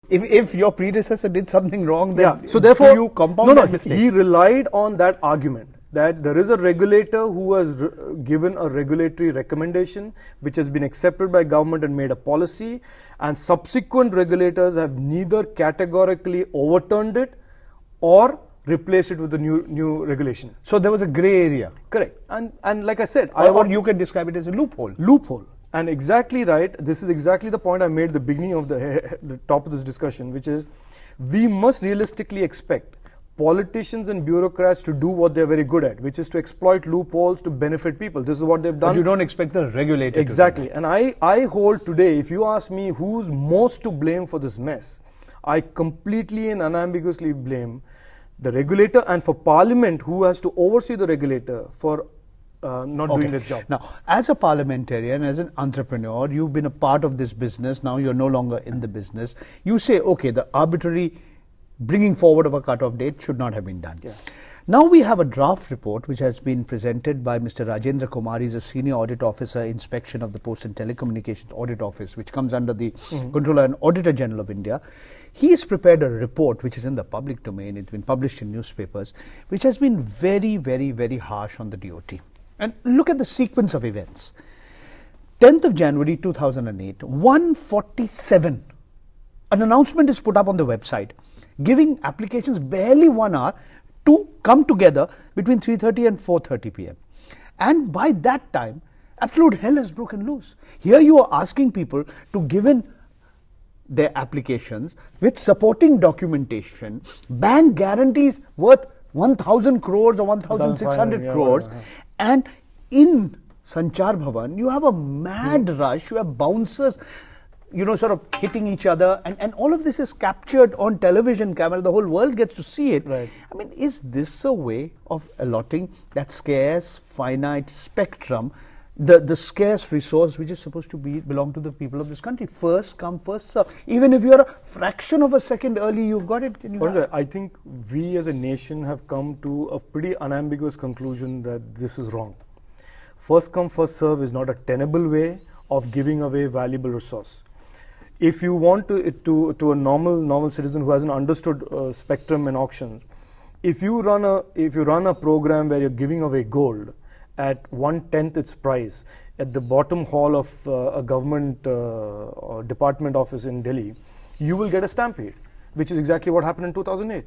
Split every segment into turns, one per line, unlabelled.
If your predecessor did something wrong, then
yeah. So therefore,
you compound that mistake.
he relied on that argument that there is a regulator who has given a regulatory recommendation which has been accepted by government and made a policy, and subsequent regulators have neither categorically overturned it or replace it with a new regulation.
So there was a grey area.
Correct. And like I said,
or you can describe it as a loophole.
Loophole. And exactly right. This is exactly the point I made at the beginning of the top of this discussion, which is we must realistically expect politicians and bureaucrats to do what they're very good at, which is to exploit loopholes to benefit people. This is what they've done.
But you don't expect the regulator
exactly.
to do
that. And I hold today, if you ask me who's most to blame for this mess, I completely and unambiguously blame the regulator, and for Parliament, who has to oversee the regulator for not doing their job.
Now, as a parliamentarian, as an entrepreneur, you've been a part of this business. Now you're no longer in the business. You say, okay, the arbitrary bringing forward of a cut-off date should not have been done.
Yeah.
Now we have a draft report which has been presented by Mr. Rajendra Kumar. He's a Senior Audit Officer, Inspection of the Post and Telecommunications Audit Office, which comes under the Controller and Auditor General of India. He has prepared a report which is in the public domain. It's been published in newspapers, which has been very, very, very harsh on the DOT. And look at the sequence of events. 10th of January 2008, 1:47, an announcement is put up on the website giving applications barely 1 hour to come together between 3:30 and 4:30 p.m. And by that time, absolute hell has broken loose. Here you are asking people to give in their applications with supporting documentation, bank guarantees worth 1,000 crores or 1,600 crores, and in Sanchar Bhavan, you have a mad rush, you have bouncers, sort of hitting each other, and all of this is captured on television camera. The whole world gets to see it.
Right.
I mean, is this a way of allotting that scarce, finite spectrum, the scarce resource which is supposed to belong to the people of this country? First come, first serve. Even if you're a fraction of a second early, you've got it.
I think we as a nation have come to a pretty unambiguous conclusion that this is wrong. First come, first serve is not a tenable way of giving away valuable resource. If you want to a normal citizen who hasn't understood spectrum and auctions, if you run a program where you're giving away gold at 1/10 its price at the bottom hall of a government department office in Delhi, you will get a stampede, which is exactly what happened in 2008.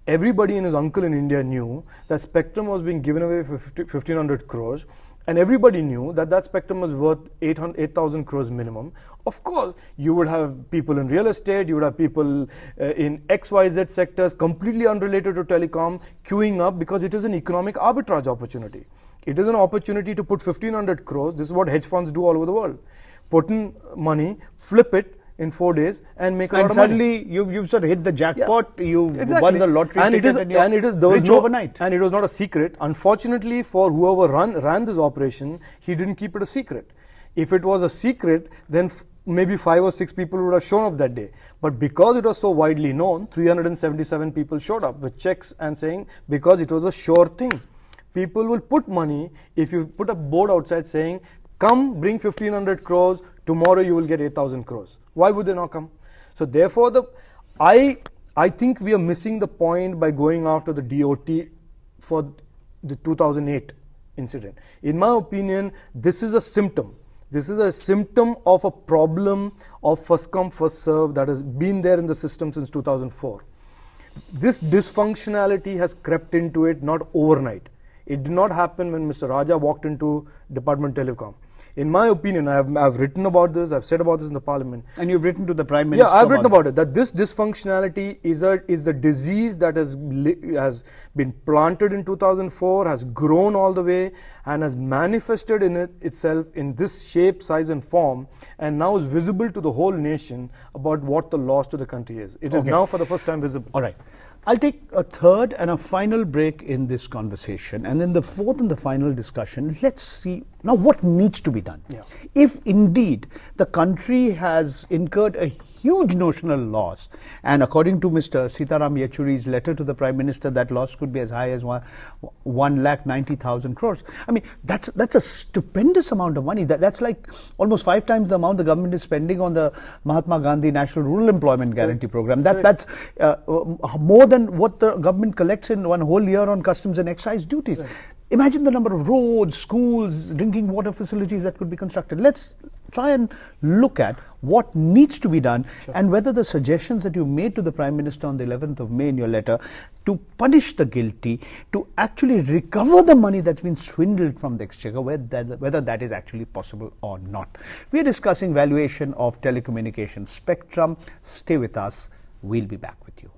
Everybody and his uncle in India knew that spectrum was being given away for 1,500 crores, and everybody knew that that spectrum was worth 8,000 crores minimum. Of course, you would have people in real estate, you would have people in XYZ sectors completely unrelated to telecom queuing up because it is an economic arbitrage opportunity. It is an opportunity to put 1,500 crores. This is what hedge funds do all over the world. Put in money, flip it in 4 days, and make a lot of money.
And suddenly you've sort of hit the jackpot. Yeah. You've won the lottery ticket,
and it is rich
overnight.
And it was not a secret. Unfortunately, for whoever ran this operation, he didn't keep it a secret. If it was a secret, then maybe 5 or 6 people would have shown up that day. But because it was so widely known, 377 people showed up with checks and saying, because it was a sure thing. People will put money. If you put a board outside saying, come bring 1,500 crores, tomorrow you will get 8,000 crores. Why would they not come? So therefore, I think we are missing the point by going after the DOT for the 2008 incident. In my opinion, this is a symptom. This is a symptom of a problem of first come, first serve that has been there in the system since 2004. This dysfunctionality has crept into it not overnight. It did not happen when Mr. Raja walked into Department of Telecom. In my opinion, I've written about this, I've said about this in the Parliament.
And you've written to the Prime Minister.
Yeah, I've written about it, that this dysfunctionality is a disease that has been planted in 2004, has grown all the way, and has manifested in itself in this shape, size and form, and now is visible to the whole nation about what the loss to the country is. It is now for the first time visible.
All right. I'll take a third and a final break in this conversation, and then the fourth and the final discussion. Let's see Now, what needs to be done?
Yeah.
If indeed the country has incurred a huge notional loss, and according to Mr. Sitaram Yechuri's letter to the Prime Minister, that loss could be as high as 1,90,000 crores. I mean, that's a stupendous amount of money. That's like almost 5 times the amount the government is spending on the Mahatma Gandhi National Rural Employment Guarantee Program. That's more than what the government collects in one whole year on customs and excise duties. Right. Imagine the number of roads, schools, drinking water facilities that could be constructed. Let's try and look at what needs to be done, sure, and whether the suggestions that you made to the Prime Minister on the 11th of May in your letter to punish the guilty, to actually recover the money that's been swindled from the exchequer, whether that is actually possible or not. We are discussing valuation of telecommunications spectrum. Stay with us. We'll be back with you.